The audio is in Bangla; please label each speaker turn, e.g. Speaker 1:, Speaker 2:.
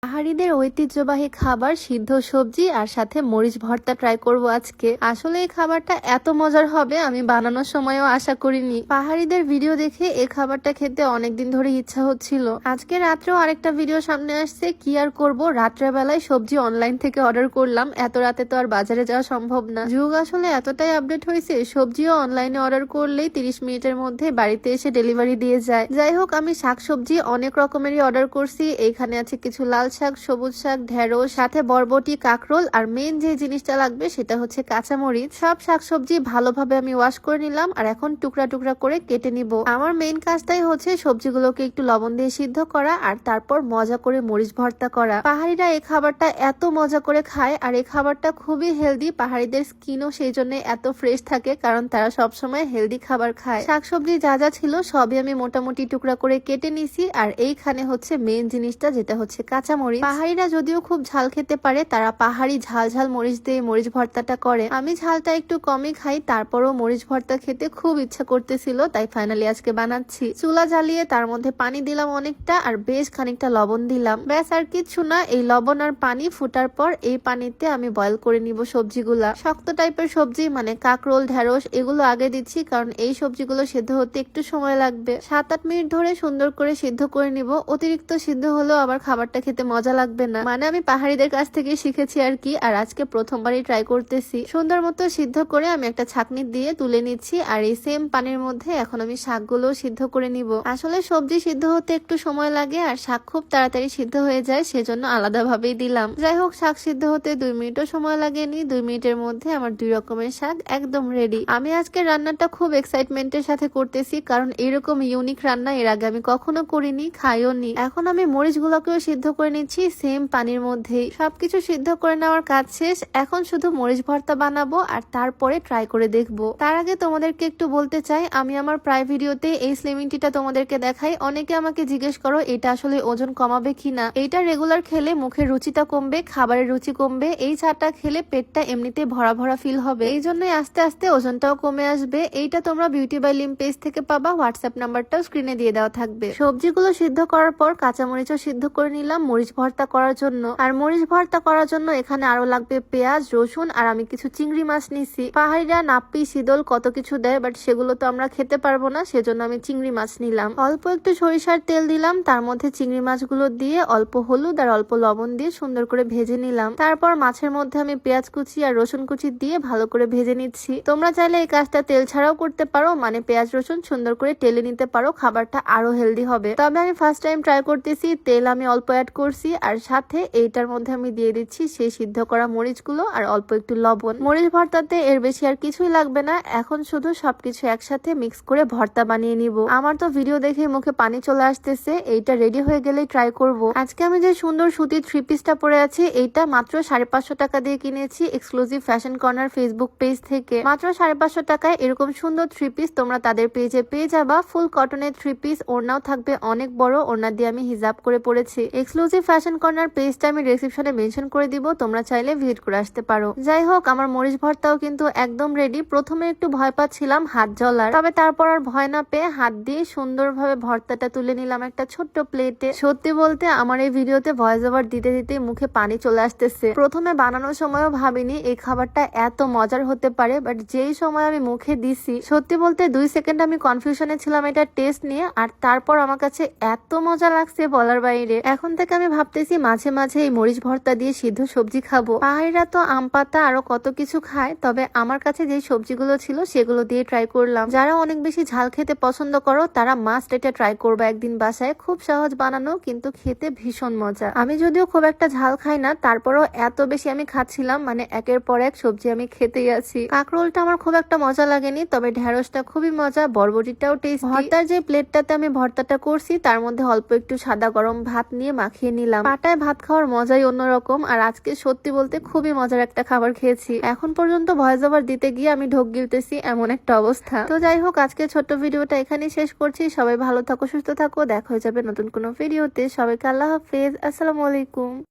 Speaker 1: পাহাড়িদের ঐতিহ্যবাহী খাবার সিদ্ধ সবজি আর সাথে মরিচ ভর্তা ট্রাই করব আজকে। আসলে এই খাবারটা এত মজার হবে আমি বানানোর সময়ও আশা করিনি। পাহাড়িদের ভিডিও দেখে এই খাবারটা খেতে অনেকদিন ধরে ইচ্ছা হচ্ছিল। আজকে রাত্রেও আরেকটা ভিডিও সামনে আসছে, কি আর করব, রাত্রের বেলায় সবজি অনলাইন থেকে অর্ডার করলাম। এত রাতে তো আর বাজারে যাওয়া সম্ভব না। যুগ আসলে এতটাই আপডেট হয়েছে, সবজিও অনলাইনে অর্ডার করলেই 30 মিনিটের মধ্যে বাড়িতে এসে ডেলিভারি দিয়ে যায়। যাই হোক, আমি শাকসবজি অনেক রকমেরই অর্ডার করছি। এইখানে আছে কিছু লাল শাক, সবুজ শাক, ঢেঁড়স, সাথে বরবটি, কাঁকরোল, আর মেন যে জিনিসটা লাগবে সেটা হচ্ছে কাঁচামরিচ। সব শাকসবজি ভালোভাবে আমি ওয়াশ করে নিলাম আর এখন টুকরা টুকরা করে কেটে নিব। আমার মেন কাজটাই হচ্ছে সবজিগুলোকে একটু লবণ দিয়ে সিদ্ধ করা আর তারপর মজা করে মরিচ ভর্তা করা। পাহাড়িরা এই খাবারটা এত মজা করে খায় আর এই খাবারটা খুবই হেলদি। পাহাড়িদের স্কিনও সেই জন্য এত ফ্রেশ থাকে, কারণ তারা সবসময় হেলদি খাবার খায়। শাকসবজি যা যা ছিল সবই আমি মোটামুটি টুকরা করে কেটে নিছি। আর এইখানে হচ্ছে মেন জিনিসটা, যেটা হচ্ছে কাঁচামরিচ। পাহাড়িরা যদিও খুব ঝাল খেতে পারে, তারা পাহাড়ি ঝাল ঝাল মরিচ দিয়ে মরিচ ভর্তাটা করে। আমি ঝালটা একটু কমই খাই, তারপরও মরিচ ভর্তা খেতে খুব ইচ্ছা করতেছিল, তাই ফাইনালি আজকে বানাচ্ছি। চুলা জ্বালিয়ে তার মধ্যে পানি দিলাম অনেকটা আর বেশ খানিকটা লবণ দিলাম। ব্যাস, আর কিচ্ছু না। এই লবণ আর পানি ফুটার পর এই পানিতে আমি বয়ল করে নিব সবজিগুলা। শক্ত টাইপের সবজি মানে কাঁকরোল, ঢেঁড়স এগুলো আগে দিচ্ছি, কারণ এই সবজিগুলো সিদ্ধ হতে একটু সময় লাগবে। 7-8 মিনিট ধরে সুন্দর করে সিদ্ধ করে নিব। অতিরিক্ত সিদ্ধ হলেও আবার খাবারটা খেতে মজা লাগবে না, মানে আমি পাহাড়িদের কাছ থেকে শিখেছি আর কি। আর আজকে প্রথমবারই ট্রাই করতেছি। সুন্দর মতো সিদ্ধ করে আমি একটা ছাঁকনি দিয়ে তুলে নিচ্ছি। আর এই সেম পানির মধ্যে এখন আমি শাকগুলো সিদ্ধ করে নিব। আসলে সবজি সিদ্ধ হতে একটু সময় লাগে আর শাক খুব তাড়াতাড়ি সিদ্ধ হয়ে যায়, সেজন্য আলাদা ভাবেই দিলাম। যাই হোক, শাক সিদ্ধ হতে 2 মিনিটও সময় লাগেনি। 2 মিনিটের মধ্যে আমার 2 রকমের শাক একদম রেডি। আমি আজকে রান্নাটা খুব এক্সাইটমেন্টের সাথে করতেছি, কারণ এরকম ইউনিক রান্না এর আগে আমি কখনো করিনি, খাইও নি। এখন আমি মরিচগুলোকেও সিদ্ধ করে নিচ্ছি সেম পানির মধ্যেই। সবকিছু সিদ্ধ করে নেওয়ার কাজ শেষ। এখন শুধু মরিচ ভর্তা বানাবো আর তারপরে ট্রাই করে দেখবো। তার আগে তোমাদেরকে একটু বলতে চাই, আমি আমার প্রায় ভিডিওতে এই স্লিমিং টিটা তোমাদেরকে দেখাই। অনেকে আমাকে জিজ্ঞেস করো এটা আসলে ওজন কমাবে কিনা। এইটা রেগুলার খেলে মুখের রুচিটা কমবে, খাবারের রুচি কমবে। এই চাটা খেলে পেটটা এমনিতে ভরা ভরা ফিল হবে, এই জন্যই আস্তে আস্তে ওজনটাও কমে আসবে। এইটা তোমরা বিউটি বাই লিম পেজ থেকে পাবা, হোয়াটসঅ্যাপ নাম্বারটাও স্ক্রিনে দিয়ে দেওয়া থাকবে। সবজিগুলো সিদ্ধ করার পর কাঁচামরিচও সিদ্ধ করে নিলাম মরিচ ভর্তা করার জন্য। আর মরিচ ভর্তা করার জন্য এখানে আরো লাগবে পেঁয়াজ, রসুন, আর আমি কিছু চিংড়ি মাছ নিছি। পাহাড়িরা নাপ্পি, শীতল কত কিছু দেয়, বাট সেগুলো তো আমরা খেতে পারবো না, সেজন্য আমি চিংড়ি মাছ নিলাম। অল্প একটু সরিষার তেল দিলাম, তার মধ্যে চিংড়ি মাছগুলো দিয়ে অল্প হলুদ আর অল্প লবণ দিয়ে সুন্দর করে ভেজে নিলাম। তারপর মাছের মধ্যে আমি পেঁয়াজ কুচি আর রসুন কুচি দিয়ে ভালো করে ভেজে নিচ্ছি। তোমরা চাইলে এই কাজটা তেল ছাড়াও করতে পারো, মানে পেঁয়াজ রসুন সুন্দর করে টেলে নিতে পারো, খাবারটা আরো হেলদি হবে। তবে আমি ফার্স্ট টাইম ট্রাই করতেছি, তেল আমি অল্প অ্যাড করছি। আর সাথে এইটার মধ্যে আমি দিয়ে দিচ্ছি সেই সিদ্ধ করা মরিচগুলো আর অল্প একটু লবণ। মরিচ ভর্তাতে এর বেশি আর কিছুই লাগবে না। এখন শুধু সবকিছু একসাথে মিক্স করে ভর্তা বানিয়ে নিব। আমার তো ভিডিও দেখে মুখে পানি চলে আসতেছে। এইটা রেডি হয়ে গেলেই ট্রাই করব। আজকে আমি যে সুন্দর সুতির 3 পিসটা পরে আছি, এইটা মাত্র 550 টাকা দিয়ে কিনেছি exclusive fashion corner Facebook page থেকে। মাত্র 550 টাকায় এরকম সুন্দর 3 পিস তোমরা তাদের পেজে পেয়ে যাবা। ফুল কটনের 3 পিস, ওড়নাও থাকবে অনেক বড়। ওড়না দিয়ে আমি হিজাব করে পরেছি। এক্সক্লুসিভ ফ্যাশন কর্নার পেজটা আমি ডেসক্রিপশনে মেনশন করে দিব, তোমরা চাইলে ভিজিট করে আসতে পারো। যাই হোক, আমার মরিচ ভর্তাও কিন্তু একদম রেডি। প্রথমে একটু ভয় পাচ্ছিলাম হাত জ্বলার, তবে তারপর আর ভয় না পেয়ে হাত দিয়ে সুন্দরভাবে ভর্তাটা তুলে নিলাম একটা ছোট্ট প্লেটে। সত্যি বলতে আমার এই ভিডিওতে ভয়েস ওভার দিতে দিতে মুখে পানি চলে আসতেছে। প্রথমে বানানোর সময়ও ভাবিনি এই খাবারটা এত মজার হতে পারে, বাট যেই সময় আমি মুখে দিছি, সত্যি বলতে 2 সেকেন্ড আমি কনফিউশনে ছিলাম এটা টেস্ট নিয়ে। আর তারপর আমার কাছে এত মজা লাগছে বলার বাইরে। এখন থেকে আমি ভাবতেছি মাঝে মাঝে এই মরিচ ভর্তা দিয়ে সিদ্ধ সবজি খাবো। পাহাড়িরা তো আম পাতা আরো কত কিছু খায়, তবে আমার কাছে যে সবজিগুলো ছিল সেগুলো দিয়ে ট্রাই করলাম। যারা অনেক বেশি ঝাল খেতে পছন্দ করো তারা মাস্ট এটা ট্রাই করবে একদিন বাসায়। খুব সহজ বানানো, কিন্তু খেতে ভীষণ মজা। আমি যদিও খুব একটা ঝাল খাই না, তারপরও এত বেশি আমি খাচ্ছিলাম, মানে একের পর এক সবজি আমি খেতেই আছি। কাঁকরোলটা আমার খুব একটা মজা লাগেনি, তবে ঢেঁড়সটা খুবই মজা, বরবটিটাও টেস্টি। ভর্তার যে প্লেটটাতে আমি ভর্তাটা করছি তার মধ্যে অল্প একটু সাদা গরম ভাত নিয়ে মাখিয়ে নিলাম। পাটায় ভাত খাওয়ার মজাই অন্যরকম। আর আজকে সত্যি বলতে খুবই মজার একটা খাবার খেয়েছি। এখন পর্যন্ত ভয়েস ওভার দিতে গিয়ে আমি ঢোক গিলতেছি, এমন একটা অবস্থা। তো যাই হোক, আজকে ছোট্ট ভিডিওটা এখানেই শেষ করছি। সবাই ভালো থাকো, সুস্থ থাকো, দেখা হয়ে যাবে নতুন কোনো ভিডিওতে। সবাইকে আল্লাহ হাফেজ, আসসালামু আলাইকুম।